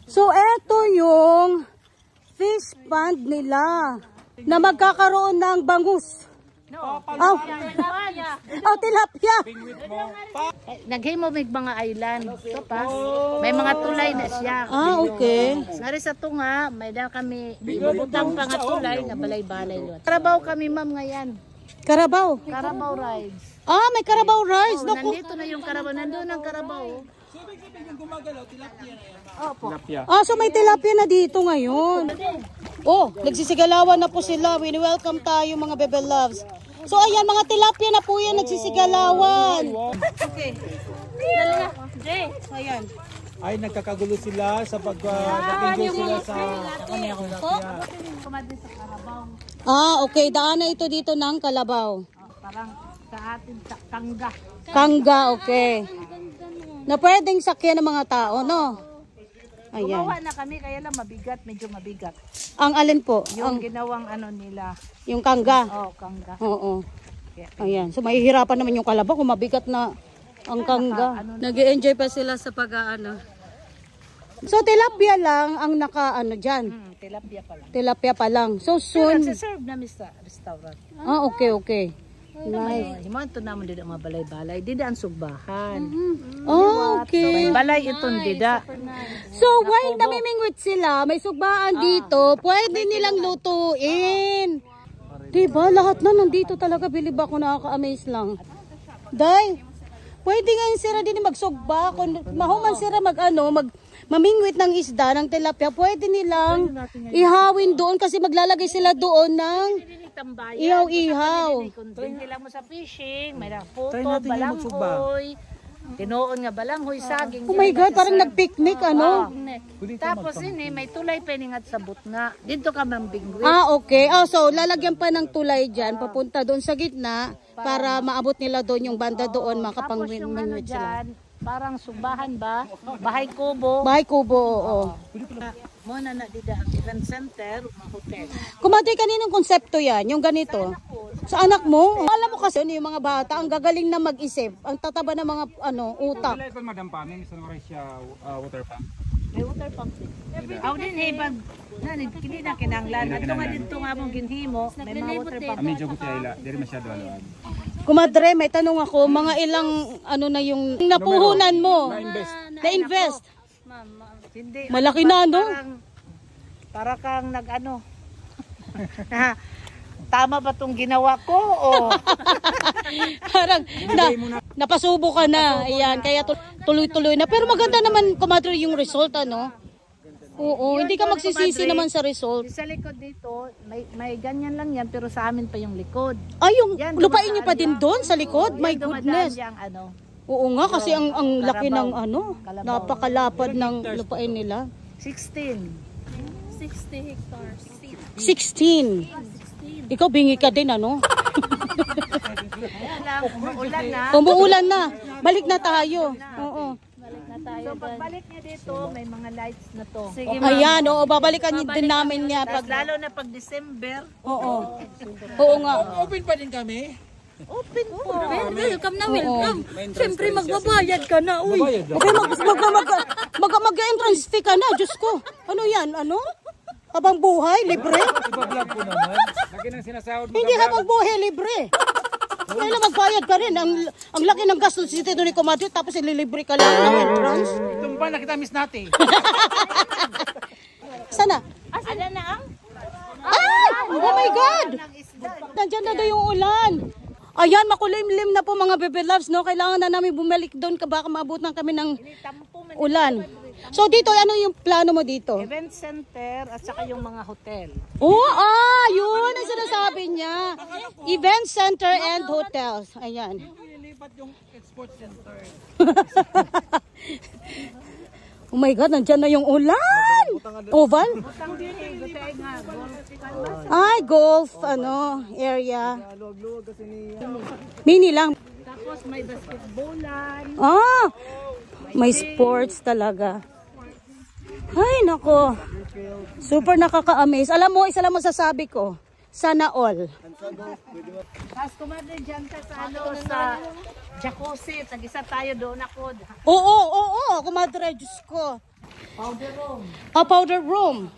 So, eto yung fish pond nila na magkakaroon ng bangus. Oh, tilapia. Naghimo may mga island. Ito pa. May mga tulay na siya. Okay. Nari sa tunga, may dal kami ibubutang pa nga tulay na balay-balay lot. Karabaw kami ma'am ngayon. Karabaw. Karabaw rides. May Karabaw rides. Oh, nandito na yung karabaw. Nandun ang karabaw. Opo. So may tilapia na dito ngayon. Oh, nagsisigalawan na po sila. Welcome tayo mga Bebe Loves. So ayan, mga tilapia na po yan, nagsisigalawan. Okay. Ayan. Ay, nagkakagulo sila sa pag-enjoy sila sa tilapia. Okay. Daan na ito dito ng Kalabaw. Parang sa atin sa Kangga. Kangga, okay. Na pwedeng sakyan ng mga tao, no? Ayan. Gumawa na kami, kaya lang mabigat, medyo mabigat. Ang alin po? Yung ginawang ano nila. Yung Kangga? Kangga. Oo. Ayan. So, mahihirapan naman yung Kalabaw kung mabigat na ang Kangga. Nag-i-enjoy pa sila sa pag-ano. So, tilapia lang ang dyan. Tilapia pa lang. Tilapia pa lang. So, soon. Nagsiserve namin sa restaurant. Okay. Nice. Himanto naman dito mga balay-balay. Dida ang sugbahan. Okay. May balay itong dida. So, while namimingwit sila, may sugbaan dito, pwede nilang lutuin. Diba? Lahat na nandito talaga. Bilib ako, nakaka-amaze lang. Day, pwede nga yung sira din magsugba. Kung mahuman sira mamingwit ng isda, ng tilapia, pwede nilang ihawin doon kasi maglalagay sila doon ng ihaw-ihaw. Kung mo sa fishing, may puto, balanghoy, tinuon nga balanghoy, saging. Oh my God, parang nag-picnic, Tapos may tulay peningat sa butnga. Dito ka mambingwit. Okay. So lalagyan pa ng tulay dyan, papunta doon sa gitna, para maabot nila doon yung banda doon, makapangwit sila. Parang subahan ba? Bahay Kubo. Bahay Kubo, oo. Muna na dito ang event center, hotel. Kumatay kaninong konsepto yan, yung ganito? Sa anak mo? Alam mo kasi yung mga bata, ang gagaling na mag-isip, ang tataba ng mga utak. Wala ito madam pa, may misan siya water pump. May water pump din. Aw din pag kini na kinanglan. Ato nga dito nga mong ginhimo, may mga water pump. Medyo gutayla, diri masyado aluan. Kumadre, may tanong ako, mga ilang na yung napuhunan mo? Na-invest? Hindi. Malaki na, no? Para kang tama ba tong ginawa ko? O? Parang napasubo ka na. Ayan, kaya tuloy-tuloy na. Pero maganda naman, kumadre, yung result, Oo, hindi ka magsisisi naman sa result. Sa likod dito, may ganyan lang yan, pero sa amin pa yung likod. Yung lupain niyo pa din doon sa likod? My goodness. Oo nga, kasi ang laki ng napakalapad ng lupain nila. 60 hectares. 16. Ikaw bingi ka din, Umuulan na. Umuulan na. Balik na tayo. Oo. So pagbalik niya dito, may mga lights na to. Sige, Ayan, babalikan din namin niya. Lalo na pag December. Oo. Oo nga. Open pa din kami. Open po. Welcome na, welcome. Siyempre magbabayad ka na, uy. Okay, mag-entrance fee ka na, Diyos ko. Ano yan, Habang buhay, libre? Iba-vlog ko naman. Lagi nang sinasahod mo. Hindi habang buhay, libre. Kailan magbayad ka rin. Ang laki ng gastos dito ni Kumadre, tapos ililibre ka lang ng entrance. Itong pa, nakita miss natin. Sana? Ano na ang? Oh my God! Nandiyan na daw yung ulan. Ayan, makulimlim na po mga Bebe Loves, no? Kailangan na namin bumalik doon, baka maabutan kami ng ulan. So dito, ano yung plano mo dito? Event center at saka yung mga hotel. Yun ang sinasabi niya. Event center and hotels. Ayan. Lilipat yung export center. Oh my God, nandyan na yung ulan. Oval? Golf, area. Mini lang. Tapos may basketballan. May sports talaga. Ay, nako. Super nakaka-amaze. Alam mo, isa lang masasabi ko. Sana all. Tapos kumadre dyan ka sa jacuzzi. Tag-isa tayo doon ako. Oo, kumadre. Diyos ko. Powder room.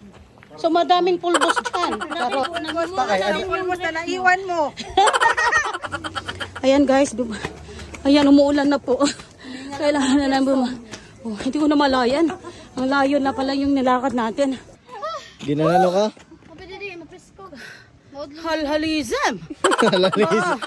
So madaming pulbos dyan. Charot. Pulmos na naiwan mo. Ayan guys, ayan umuulan na po. Kailangan na namin hindi ko na malayan. Ang layo na pala yung nilakad natin. Ginanalo ka? Halhalizem. Halalizem.